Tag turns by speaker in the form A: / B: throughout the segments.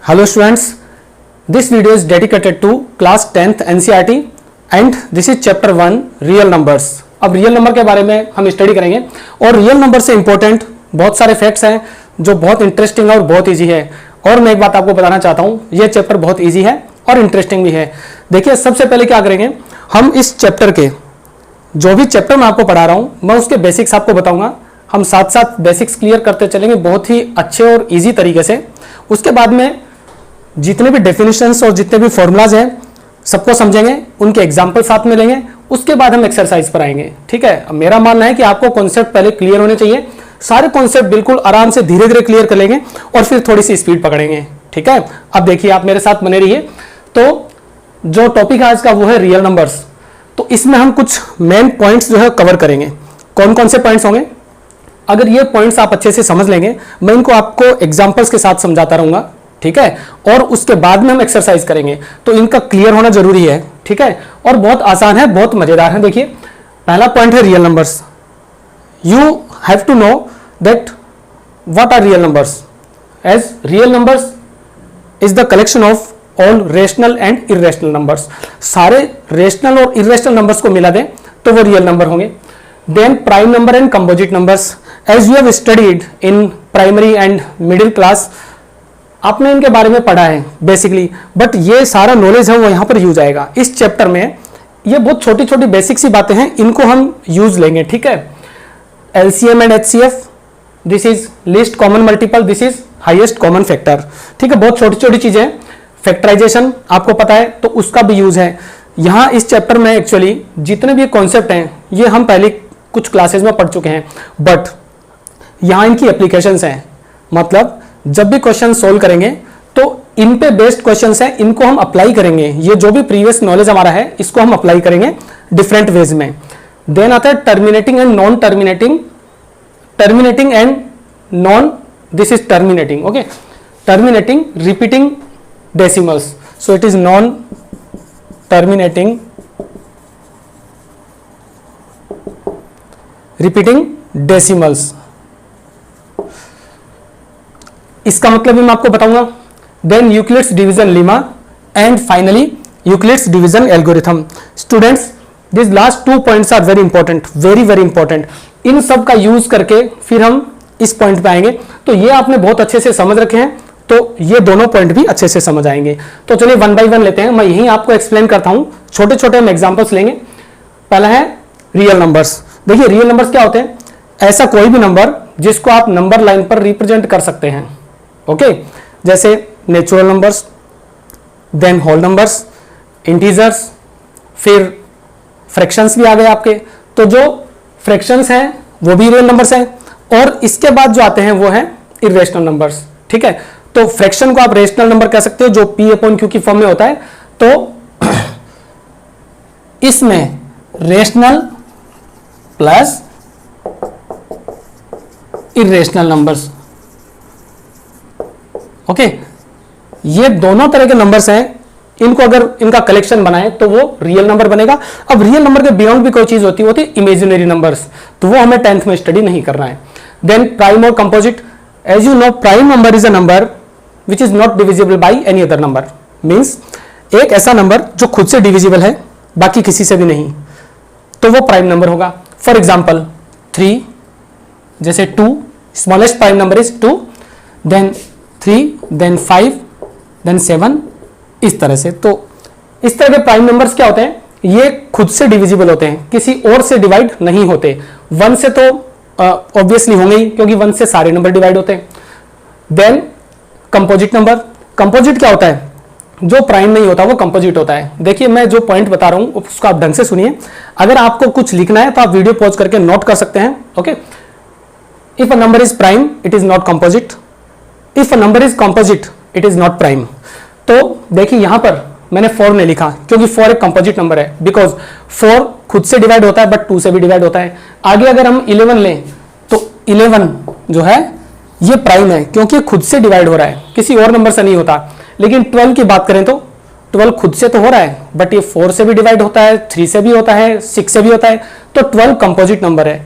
A: Hello students, this video is dedicated to class 10th NCERT and this is chapter 1 real numbers। अब real number के बारे में हम study करेंगे और रियल नंबर से इंपॉर्टेंट बहुत सारे फैक्ट्स हैं जो बहुत इंटरेस्टिंग है और बहुत इजी है। और मैं एक बात आपको बताना चाहता हूँ, ये चैप्टर बहुत इजी है और इंटरेस्टिंग भी है। देखिए सबसे पहले क्या करेंगे, हम इस चैप्टर के जो भी चैप्टर मैं आपको पढ़ा रहा हूँ मैं उसके बेसिक्स आपको बताऊंगा। हम साथ साथ बेसिक्स क्लियर करते चलेंगे बहुत ही अच्छे और इजी तरीके से। उसके बाद में जितने भी डेफिनेशंस और जितने भी फॉर्मूलाज हैं सबको समझेंगे, उनके एग्जाम्पल साथ में लेंगे, उसके बाद हम एक्सरसाइज पर आएंगे। ठीक है, मेरा मानना है कि आपको कॉन्सेप्ट पहले क्लियर होने चाहिए। सारे कॉन्सेप्ट बिल्कुल आराम से धीरे धीरे क्लियर कर लेंगे और फिर थोड़ी सी स्पीड पकड़ेंगे। ठीक है, अब देखिए आप मेरे साथ बने रहिए। तो जो टॉपिक है आज का वो है रियल नंबर्स। तो इसमें हम कुछ मेन पॉइंट्स जो है कवर करेंगे। कौन कौन से पॉइंट्स होंगे, अगर ये पॉइंट्स आप अच्छे से समझ लेंगे, मैं इनको आपको एग्जांपल्स के साथ समझाता रहूंगा। ठीक है, और उसके बाद में हम एक्सरसाइज करेंगे, तो इनका क्लियर होना जरूरी है। ठीक है, और बहुत आसान है, बहुत मजेदार है। देखिए पहला पॉइंट है real numbers. You have to know that what are real numbers, as real numbers is the collection of all rational and irrational numbers. सारे रेशनल और इरेशनल नंबर्स को मिला दें तो वो रियल नंबर होंगे। Then prime number and composite numbers, as you have studied in primary and middle class, आपने इनके बारे में पढ़ा है बेसिकली, बट ये सारा नॉलेज है वो यहाँ पर यूज आएगा इस चैप्टर में। ये बहुत छोटी छोटी बेसिक सी बातें हैं, इनको हम यूज लेंगे। ठीक है, LCM and HCF, this is least common multiple, this is highest common factor. ठीक है, बहुत छोटी छोटी चीजें। फैक्टराइजेशन आपको पता है तो उसका भी यूज है यहाँ इस चैप्टर में। एक्चुअली जितने भी कॉन्सेप्ट हैं ये हम पहले कुछ क्लासेस में पढ़ चुके हैं, बट यहाँ इनकी एप्लीकेशंस हैं। मतलब जब भी क्वेश्चन सोल्व करेंगे तो इन पे बेस्ड क्वेश्चंस हैं, इनको हम अप्लाई करेंगे। ये जो भी प्रीवियस नॉलेज हमारा है इसको हम अप्लाई करेंगे डिफरेंट वेज में। देन आता है terminating and non terminating, terminating and non, this is terminating. Okay, terminating repeating decimals, so it is non terminating repeating decimals. इसका मतलब भी मैं आपको बताऊंगा। Then Euclid's division lemma and finally Euclid's division algorithm. Students this last 2 points are very important, very very important. इन सब का use करके फिर हम इस पॉइंट पे आएंगे। तो ये आपने बहुत अच्छे से समझ रखे हैं, तो ये दोनों पॉइंट भी अच्छे से समझ आएंगे। तो चलिए 1 बाय 1 लेते हैं। मैं यही आपको एक्सप्लेन करता हूं, छोटे छोटे हम एग्जाम्पल्स लेंगे। पहला है रियल नंबर्स। देखिए रियल नंबर्स क्या होते हैं, ऐसा कोई भी नंबर जिसको आप नंबर लाइन पर रिप्रेजेंट कर सकते हैं। ओके, जैसे natural numbers, then whole numbers, integers, फिर फ्रैक्शंस भी आ गए आपके। तो जो फ्रैक्शंस हैं वो भी रियल नंबर्स हैं, और इसके बाद जो आते हैं वो हैं इरेशनल नंबर्स। ठीक है, तो फ्रैक्शन को आप रेशनल नंबर कह सकते हो जो P/Q की फॉर्म में होता है। तो इसमें rational plus irrational numbers, okay, ये दोनों तरह के नंबर्स हैं। इनको अगर इनका कलेक्शन बनाए तो वो रियल नंबर बनेगा। अब रियल नंबर के बियॉन्ड भी कोई चीज होती है इमेजिनरी नंबर्स, तो वो हमें 10th में स्टडी नहीं करना है। देन प्राइम और composite, as you know prime number is a number which is not divisible by any other number. Means एक ऐसा नंबर जो खुद से डिविजिबल है बाकी किसी से भी नहीं, तो वो प्राइम नंबर होगा। फॉर एग्जाम्पल 3, जैसे 2, smallest prime number is 2, then 3, then 5, then 7, इस तरह से। तो इस तरह के प्राइम नंबर्स क्या होते हैं, ये खुद से डिविजिबल होते हैं, किसी और से डिवाइड नहीं होते। 1 से तो ऑब्वियसली होंगे ही, क्योंकि 1 से सारे नंबर डिवाइड होते हैं। देन कंपोजिट नंबर, कंपोजिट क्या होता है, जो प्राइम नहीं होता वो कंपोजिट होता है। देखिए मैं जो पॉइंट बता रहा हूं उसको आप ढंग से सुनिए। अगर आपको कुछ लिखना है तो आप वीडियो पॉज करके नोट कर सकते हैं। Okay, if a number is prime it is not composite, if a number is composite it is not prime. तो देखिए यहां पर मैंने 4 नहीं लिखा क्योंकि 4 एक कंपोजिट नंबर है, बिकॉज 4 खुद से डिवाइड होता है बट 2 से भी डिवाइड होता है। आगे अगर हम 11 लें तो 11 जो है ये प्राइम है क्योंकि खुद से डिवाइड हो रहा है, किसी और नंबर से नहीं होता। लेकिन 12 की बात करें तो 12 खुद से तो हो रहा है बट ये 4 से भी डिवाइड होता है, 3 से भी होता है, 6 से भी होता है, तो 12 कंपोजिट नंबर है।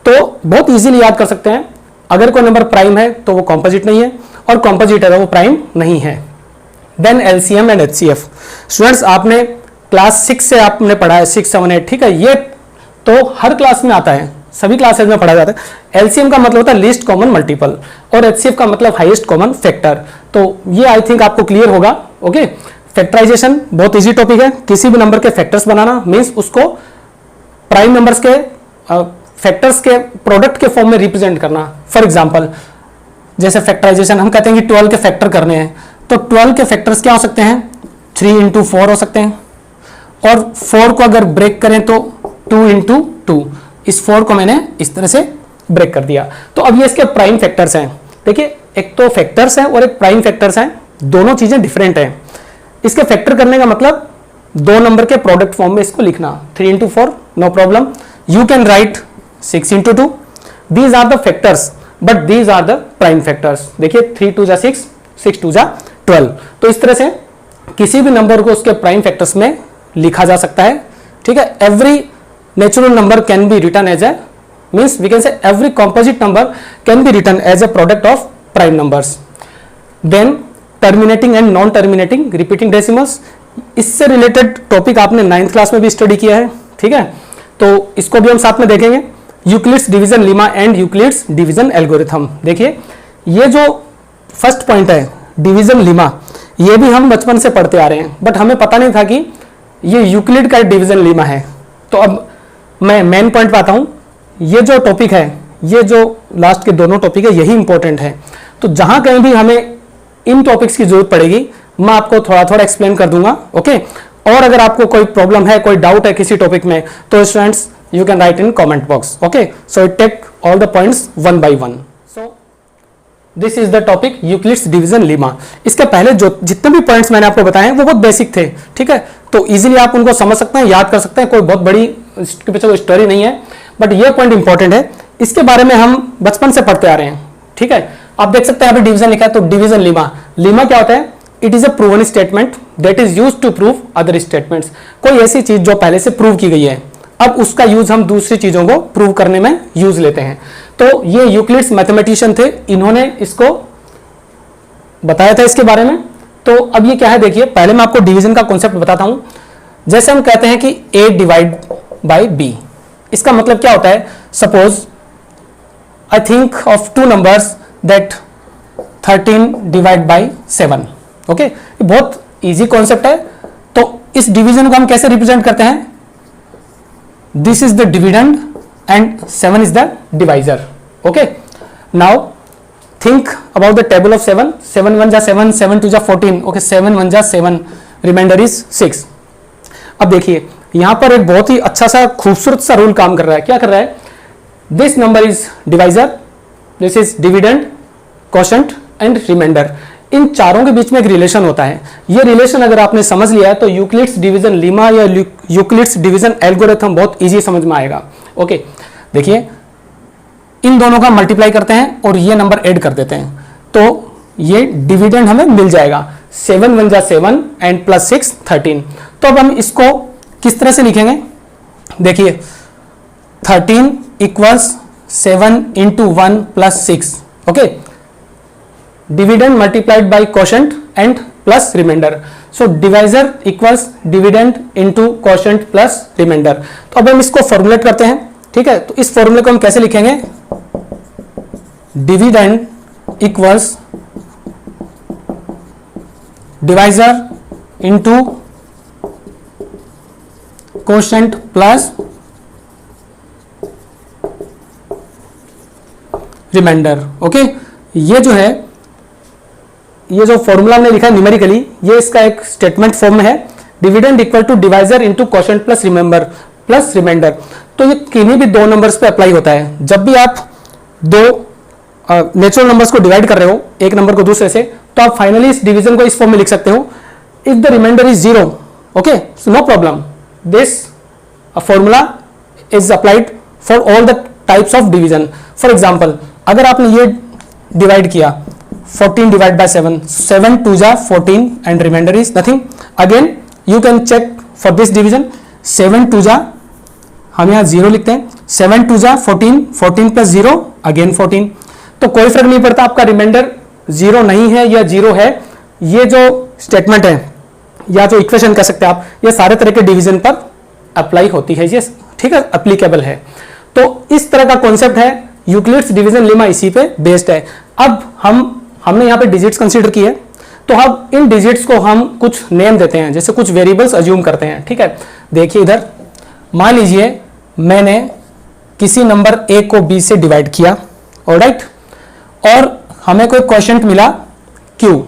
A: तो बहुत इजीली याद कर सकते हैं, अगर कोई नंबर प्राइम है तो वो कंपोजिट नहीं है, और कंपोजिट है तो वो प्राइम नहीं है। Then LCM and HCF. Students आपने क्लास 6 से आपने पढ़ा है, 6, 7, 8, ठीक है, ये तो हर क्लास में आता है, सभी क्लासेस में पढ़ा जाता है। एलसीएम का मतलब होता है लीस्ट कॉमन मल्टीपल और एचसीएफ का मतलब हाईएस्ट कॉमन फैक्टर। तो ये आई थिंक आपको क्लियर होगा। ओके, फैक्टराइजेशन बहुत इजी टॉपिक है, किसी भी नंबर के फैक्टर्स बनाना मींस उसको प्राइम नंबर्स के फैक्टर्स के प्रोडक्ट के फॉर्म में रिप्रेजेंट करना। फॉर एग्जांपल जैसे फैक्टराइजेशन हम कहते हैं कि 12 के फैक्टर करने हैं, तो 12 के फैक्टर्स क्या हो सकते हैं, 3 into 4 हो सकते हैं, और 4 को अगर ब्रेक करें तो 2 into 2। इस 4 को मैंने इस तरह से ब्रेक कर दिया। तो अब ये इसके प्राइम फैक्टर्स हैं। देखिए एक तो फैक्टर्स हैं और एक प्राइम फैक्टर्स हैं, दोनों चीजें डिफरेंट हैं। इसके फैक्टर करने का मतलब दो नंबर के प्रोडक्ट फॉर्म में इसको लिखना, 3 into 4 no problem. You can write 6 into 2। These are the factors but these are the prime factors. देखिए 3 2 6, 6 2 12। तो इस तरह से किसी भी नंबर को उसके प्राइम फैक्टर्स में लिखा जा सकता है। ठीक है, every natural number can be written as a means we can say every composite number can be written as a product of prime numbers. Then terminating and non terminating repeating decimals, इससे related topic आपने 9th class में भी study किया है। ठीक है, तो इसको भी हम साथ में देखेंगे। Euclid's division Lima and Euclid's division algorithm. देखिए ये जो फर्स्ट पॉइंट है डिवीजन लीमा, ये भी हम बचपन से पढ़ते आ रहे हैं, बट हमें पता नहीं था कि ये यूक्लिड का डिवीजन लीमा है। तो अब मैं मेन पॉइंट पे आता हूं। ये जो टॉपिक है, ये जो लास्ट के दोनों टॉपिक है, यही इंपॉर्टेंट है। तो जहां कहीं भी हमें इन टॉपिक्स की जरूरत पड़ेगी मैं आपको थोड़ा थोड़ा एक्सप्लेन कर दूंगा। ओके, और अगर आपको कोई प्रॉब्लम है, कोई डाउट है किसी टॉपिक में, तो students you can write in comment box. Okay, so take all the points one by one. So this is the topic Euclid's division lemma. इसके पहले जो जितने भी पॉइंट्स मैंने आपको बताए वो बहुत बेसिक थे। ठीक है, तो इजीली आप उनको समझ सकते हैं, याद कर सकते हैं, कोई बहुत बड़ी इसके पीछे कोई स्टोरी नहीं है, बट ये पॉइंट इंपॉर्टेंट है। इसके बारे में हम बचपन से पढ़ते आ रहे हैं। ठीक है, आप देख सकते हैं यहाँ पे डिवीजन लिखा है, तो डिवीजन लीमा, लीमा क्या होता है, it is a proven statement that is used to prove other statements. कोई ऐसी चीज जो पहले से प्रूव की गई है, अब उसका यूज हम दूसरी चीजों को प्रूव करने में यूज लेते हैं। तो ये यूक्लिड्स मैथमेटिशियन थे, इन्होंने इसको बताया था इसके बारे में। तो अब ये क्या है, देखिए पहले मैं आपको डिवीजन का कॉन्सेप्ट बताता हूं। जैसे हम कहते हैं कि a डिवाइड बाय b, इसका मतलब क्या होता है, suppose I think of two numbers that 13 divide by 7। Okay, ये बहुत इजी कॉन्सेप्ट है। तो इस डिवीजन को हम कैसे रिप्रेजेंट करते हैं, this is the dividend and 7 is the divisor. Okay, now think about the table of 7. 7 1 जा 7, 7 2 जा 14. Okay, 7 1 जा 7, रिमाइंडर इज 6। अब देखिए यहां पर एक बहुत ही अच्छा सा खूबसूरत सा रूल काम कर रहा है। क्या कर रहा है, this number is divisor, this is dividend, quotient and remainder. इन चारों के बीच में एक रिलेशन होता है। ये रिलेशन अगर आपने समझ लिया है तो यूक्लिड्स डिवीजन लीमा या यूक्लिड्स डिवीजन एल्गोरिथम बहुत इजी समझ में आएगा। ओके, देखिए इन दोनों का मल्टीप्लाई करते हैं और ये नंबर ऐड कर देते हैं, तो ये डिविडेंड हमें मिल जाएगा। 7 1 जा 7 एंड प्लस 6 13। तो अब हम इसको किस तरह से लिखेंगे, देखिए 13 equals 7 into 1 plus 6। Okay, dividend multiplied by quotient and plus remainder. So divisor equals dividend into quotient plus remainder. तो अब हम इसको फॉर्मुलेट करते हैं। ठीक है, तो इस फॉर्मूले को हम कैसे लिखेंगे, dividend equals divisor into quotient plus remainder. Okay, ये जो है, ये जो फॉर्मूला हमने लिखा है न्यूमेरिकली, ये इसका एक स्टेटमेंट फॉर्म में है, dividend equal to divisor into quotient plus remainder. तो ये किन्हीं भी दो नंबर्स पे अप्लाई होता है। जब भी आप दो नेचुरल नंबर्स को डिवाइड कर रहे हो एक नंबर को दूसरे से, तो आप फाइनली इस डिवीजन को इस फॉर्म में लिख सकते हो, if the remainder is 0। Okay, so no problem, this formula is applied for all the types of division. For example अगर आपने ये डिवाइड किया 14 डिवाइड बाय 7, 7 2 जा 14 and remainder is nothing. Again you can check for this division, 7 2 जा, हम यहाँ 0 लिखते हैं, 7 2 जा 14, 14 प्लस 0 अगेन 14। तो कोई फर्क नहीं पड़ता आपका रिमाइंडर 0 नहीं है या 0 है, ये जो स्टेटमेंट है या जो इक्वेशन कह सकते हैं आप, ये सारे तरह के डिवीजन पर अप्लाई होती है, ये ठीक है, एप्लीकेबल है। तो इस तरह का कॉन्सेप्ट है, यूक्लिड्स डिवीजन लेमा इसी पे बेस्ड है। अब हमने यहाँ पे डिजिट्स कंसीडर किए, तो अब इन डिजिट्स को हम कुछ नेम देते हैं, जैसे कुछ वेरिएबल्स अज्यूम करते हैं, ठीक है। देखिए इधर मान लीजिए मैंने किसी नंबर a को b से डिवाइड किया, ऑलराइट, और हमें कोई क्वोशिएंट मिला q,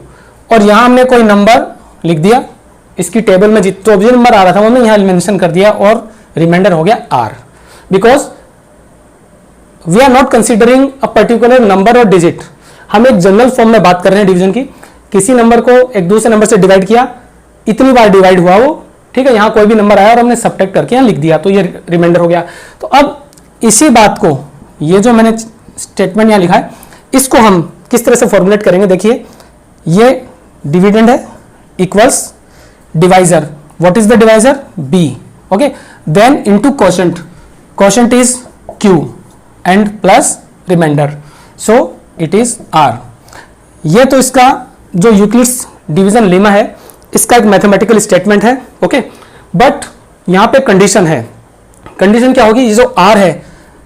A: और यहां हमने कोई नंबर लिख दिया, इसकी टेबल में जो भी नंबर आ रहा था वो हमने यहां मेंशन कर दिया, और रिमाइंडर हो गया r, because we are not considering a particular number और डिजिट। हम एक जनरल फॉर्म में बात कर रहे हैं डिवीजन की, किसी नंबर को एक दूसरे नंबर से डिवाइड किया, इतनी बार डिवाइड हुआ वो, ठीक है, यहां कोई भी नंबर आया और हमने सब्ट्रैक्ट करके यहां लिख दिया, तो ये रिमाइंडर हो गया। तो अब इसी बात को, ये जो मैंने स्टेटमेंट यहां लिखा है, इसको हम किस तरह से फॉर्मुलेट करेंगे, देखिए ये डिविडेंड है equals divisor, what is the divisor, b, okay, then into quotient, quotient is q and plus remainder, so it is r। ये तो इसका जो यूक्लिड्स डिवीजन लेमा है, इसका एक मैथमेटिकल स्टेटमेंट है, ओके। बट यहां पे कंडीशन है, कंडीशन क्या होगी, ये जो r है,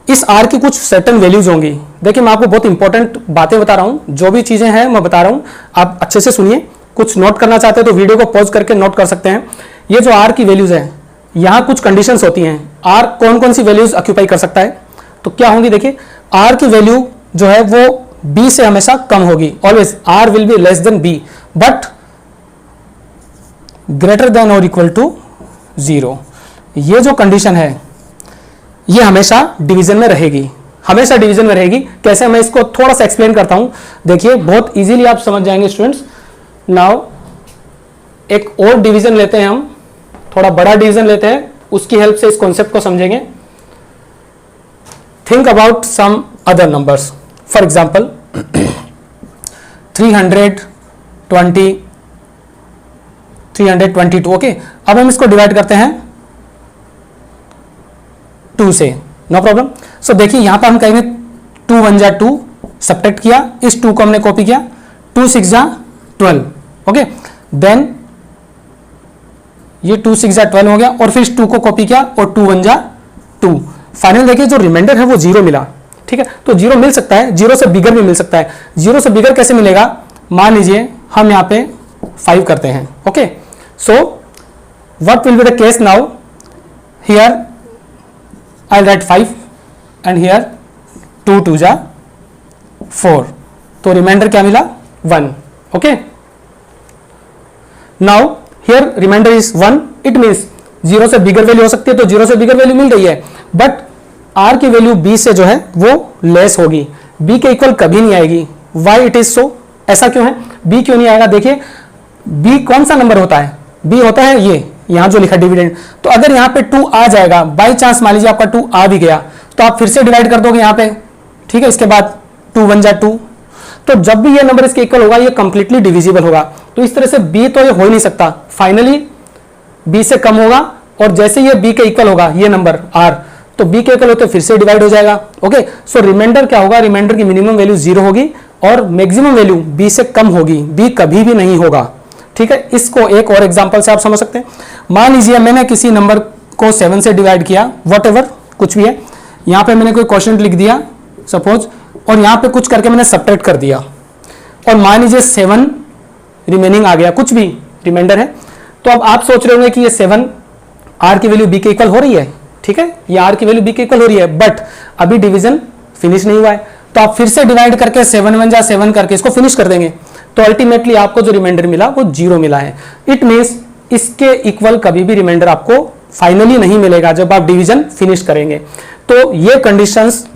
A: इस r की कुछ सर्टेन वैल्यूज होंगी। देखिए मैं आपको बहुत इंपॉर्टेंट बातें बता रहा हूं, जो भी चीजें हैं मैं बता रहा हूं, आप अच्छे से सुनिए। कुछ नोट करना चाहते हैं तो वीडियो को पॉज करके नोट कर सकते हैं। ये जो r की वैल्यूज है, यहां कुछ कंडीशंस होती हैं, r कौन कौन सी वैल्यूज ऑक्यूपाई कर सकता है, तो क्या होंगी, देखिए r की वैल्यू जो है वो b से हमेशा कम होगी, always r will be less than b, but greater than और इक्वल टू 0। ये जो कंडीशन है ये हमेशा डिवीजन में रहेगी, हमेशा डिवीजन में रहेगी। कैसे, मैं इसको थोड़ा सा एक्सप्लेन करता हूं, देखिए बहुत इजीली आप समझ जाएंगे स्टूडेंट्स। नाउ एक और डिवीजन लेते हैं, हम थोड़ा बड़ा डिवीजन लेते हैं, उसकी हेल्प से इस कॉन्सेप्ट को समझेंगे। Think about some other numbers, for example 322, okay. अब हम इसको डिवाइड करते हैं 2 से, नो प्रॉब्लम। सो देखिए यहां पर हम कहेंगे 2 1 जा 2, सब्ट्रैक्ट किया, इस 2 को हमने कॉपी किया, 2 6 जा 12, ओके, देन ये 2 6 जा 12 हो गया, और फिर इस 2 को कॉपी किया और 2 1 जा 2। फाइनल देखिए जो रिमाइंडर है वो 0 मिला, ठीक है। तो 0 मिल सकता है, 0 से बिगर भी मिल सकता है। 0 से बिगर कैसे मिलेगा, मान लीजिए हम यहां पे 5 करते हैं, okay. So what will be the case now, here I'll write 5 and here 2 2 जा 4, तो रिमाइंडर क्या मिला, 1, okay. Now here remainder is 1, it means 0 से बिगर वैल्यू हो सकती है, तो 0 से बिगर वैल्यू मिल रही है, बट r की वैल्यू b से जो है वो लेस होगी, b के इक्वल कभी नहीं आएगी। why इट इज सो, ऐसा क्यों है, b क्यों नहीं आएगा, देखिए b कौन सा नंबर होता है, b होता है ये यहां जो लिखा डिविडेंड। तो अगर यहां पे 2 आ जाएगा, बाई चांस मान लीजिए आपका 2 आ भी गया, तो आप फिर से डिवाइड कर दोगे यहां पे, ठीक है, इसके बाद 2 1 जा 2, तो जब भी ये नंबर इसके इक्वल होगा ये कंप्लीटली डिविजिबल होगा। तो इस तरह से b तो ये हो ही नहीं सकता, फाइनली b से कम होगा, और जैसे ये b के इक्वल होगा ये नंबर r, तो b के इक्वल होते फिर से डिवाइड हो जाएगा, ओके। सो रिमाइंडर क्या होगा, रिमाइंडर की मिनिमम वैल्यू 0 होगी और मैक्सिमम वैल्यू b से कम होगी, b कभी भी नहीं होगा, ठीक है। इसको एक और एग्जांपल से आप समझ सकते हैं। मान लीजिए मैंने किसी नंबर को 7 से डिवाइड किया, व्हाटएवर कुछ भी है, यहां पे मैंने कोई क्वोशिएंट लिख दिया सपोज, और यहां पे कुछ करके मैंने सब्ट्रैक्ट कर दिया, और मान लीजिए 7 रिमेनिंग आ गया, कुछ भी रिमाइंडर है। तो अब आप सोच रहे होंगे कि ये 7 r की वैल्यू b के इक्वल हो रही है, ठीक है, ये r की वैल्यू b के इक्वल हो रही है, बट अभी डिवीजन फिनिश नहीं हुआ है, तो आप फिर से डिवाइड करके 7 1 जा 7 करके इसको फिनिश कर देंगे, तो अल्टीमेटली आपको जो रिमाइंडर मिला वो 0 मिला है। इट मीन्स इसके इक्वल कभी भी रिमाइंडर आपको फाइनली नहीं मिलेगा जब आप डिवीजन फिनिश करेंगे। तो ये कंडीशंस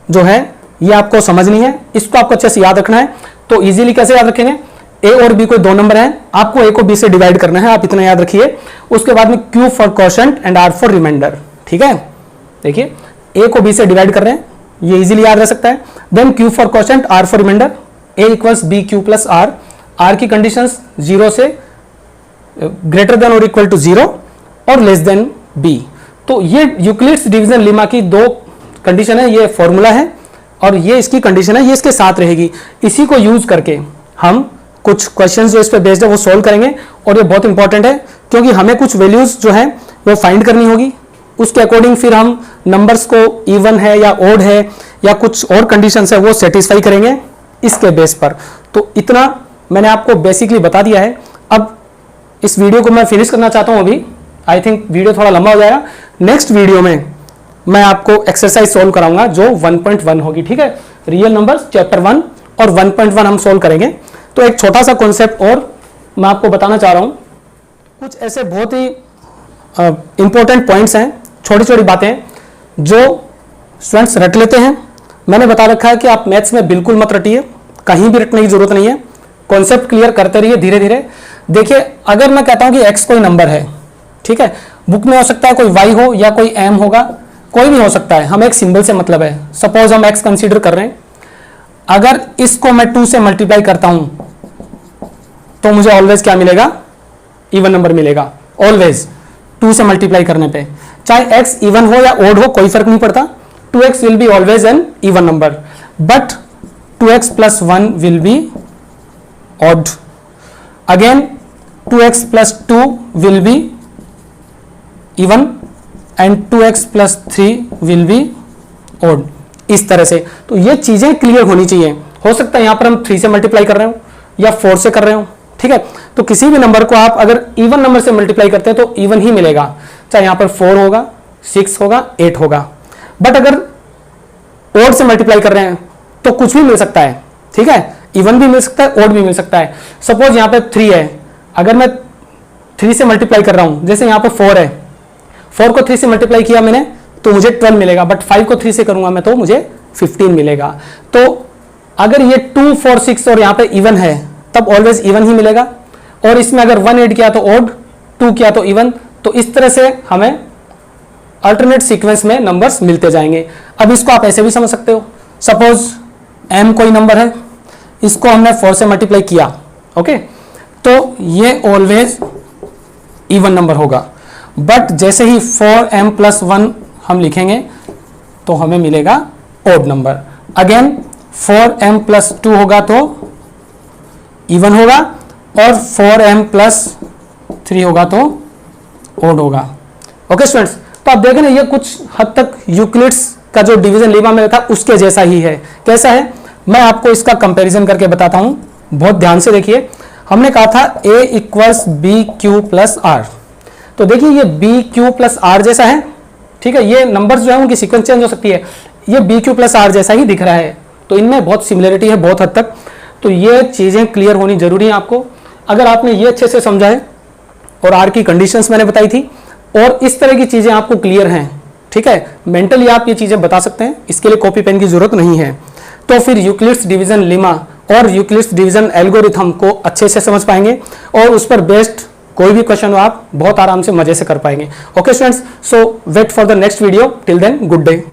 A: जो है ये आपको समझनी है, इसको आपको अच्छे से याद रखना है। तो इजीली कैसे याद रखेंगे, a और b कोई 2 नंबर हैं, आपको a को b से डिवाइड करना है, आप इतना याद रखिए। उसके बाद में q for quotient and r for remainder, ठीक है। देखिए a को b से डिवाइड कर रहे हैं, ये इजीली याद रह सकता है। Then q for quotient, r for remainder, a equals b q plus r, r की कंडीशंस 0 से ग्रेटर देन और इक्वल टू 0 और लेस देन b। तो ये यूक्लिड्स डिवीजन लेमा की 2 कंडीशन है, ये फॉर्मूला है और ये इसकी कंडीशन है, ये इसके साथ रहेगी। इसी को यूज करके हम कुछ क्वेश्चंस जो इस पे बेस्ड है वो सॉल्व करेंगे। और ये बहुत इंपॉर्टेंट है क्योंकि हमें कुछ वैल्यूज जो है वो फाइंड करनी होगी, उसके अकॉर्डिंग फिर हम नंबर्स को इवन है या ओड है या कुछ और कंडीशंस है वो सेटिस्फाई करेंगे इसके बेस पर। तो इतना मैंने आपको बेसिकली बता दिया है। अब इस वीडियो को मैं फिनिश करना चाहता हूं अभी, आई थिंक वीडियो थोड़ा लंबा हो जाएगा। नेक्स्ट वीडियो में मैं आपको एक्सरसाइज सोल्व कराऊंगा जो 1.1 होगी, ठीक है। रियल नंबर्स चैप्टर 1 और 1.1 हम सोल्व करेंगे। तो एक छोटा सा कॉन्सेप्ट और मैं आपको बताना चाह रहा हूं, कुछ ऐसे बहुत ही इंपॉर्टेंट पॉइंट्स हैं, छोटी छोटी बातें जो स्टूडेंट्स रट लेते हैं। मैंने बता रखा है कि आप मैथ्स में बिल्कुल मत रटिए, कहीं भी रटने की जरूरत नहीं है, कॉन्सेप्ट क्लियर करते रहिए धीरे धीरे। देखिए अगर मैं कहता हूं कि x कोई नंबर है, ठीक है, बुक में हो सकता है कोई y हो या कोई m होगा, कोई भी हो सकता है, हमें एक सिंबल से मतलब है। सपोज हम x कंसीडर कर रहे हैं, अगर इसको मैं 2 से मल्टीप्लाई करता हूं तो मुझे ऑलवेज क्या मिलेगा, इवन नंबर मिलेगा। ऑलवेज 2 से मल्टीप्लाई करने पे, चाहे x इवन हो या ओड हो कोई फर्क नहीं पड़ता, 2x will be always an even number, but 2x plus 1 will be odd. Again 2x plus 2 will be even and 2x plus 3 will be odd. इस तरह से तो ये चीजें क्लियर होनी चाहिए। हो सकता है यहां पर हम 3 से मल्टीप्लाई कर रहे हो या 4 से कर रहे हो, ठीक है। तो किसी भी नंबर को आप अगर इवन नंबर से मल्टीप्लाई करते हैं तो इवन ही मिलेगा, चाहे यहां पर 4 होगा, 6 होगा, 8 होगा। बट अगर ओड से मल्टीप्लाई कर रहे हैं तो कुछ भी मिल सकता है, ठीक है, इवन भी मिल सकता है, ओड भी मिल सकता है। सपोज यहां पे 3 है, अगर मैं 3 से मल्टीप्लाई कर रहा हूं, जैसे यहां पे 4 है, 4 को 3 से मल्टीप्लाई किया मैंने तो मुझे 12 मिलेगा, बट 5 को 3 से करूंगा मैं तो मुझे 15 मिलेगा। तो अगर ये 2, 4, 6 और यहां पे इवन है तब ऑलवेज इवन ही मिलेगा, और इसमें अगर 1 ऐड किया तो ओड, 2 किया तो इवन। तो इस तरह से हमें अल्टरनेट सीक्वेंस में नंबर्स मिलते जाएंगे। अब इसको आप ऐसे भी समझ सकते हो, सपोज m कोई नंबर है, इसको हमने 4 से मल्टीप्लाई किया, ओके, तो ये ऑलवेज इवन नंबर होगा। बट जैसे ही 4m plus 1 हम लिखेंगे तो हमें मिलेगा odd number. Again 4m plus 2 होगा तो इवन होगा, और 4m plus 3 होगा तो ओड होगा। ओके स्टूडेंट्स, तो आप देखें ना ये कुछ हद तक यूक्लिड्स का जो डिवीजन लेमा में था उसके जैसा ही है। कैसा है, मैं आपको इसका कंपैरिजन करके बताता हूं, बहुत ध्यान से देखिए। हमने कहा था a equals b q plus r, तो देखिए ये बी क्यू प्लस आर जैसा है, ठीक है। ये नंबर्स जो है उनकी सीक्वेंस चेंज हो सकती है, ये बी क्यू प्लस आर जैसा ही दिख रहा है, तो इनमें बहुत सिमिलरिटी है बहुत हद तक। तो ये चीजें क्लियर होनी जरूरी है आपको। अगर आपने ये अच्छे से समझा है और आर की कंडीशंस मैंने बताई थी और इस तरह की चीजें आपको क्लियर हैं, ठीक है, मेंटली आप ये चीजें बता सकते हैं, इसके लिए कॉपी पेन की जरूरत नहीं है, तो फिर यूक्लिड्स डिवीजन लेमा और यूक्लिड्स डिवीजन एल्गोरिथम को अच्छे से समझ पाएंगे और उस पर बेस्ड कोई भी क्वेश्चन हो आप बहुत आराम से मजे से कर पाएंगे। Okay students, so wait for the next video, till then good day.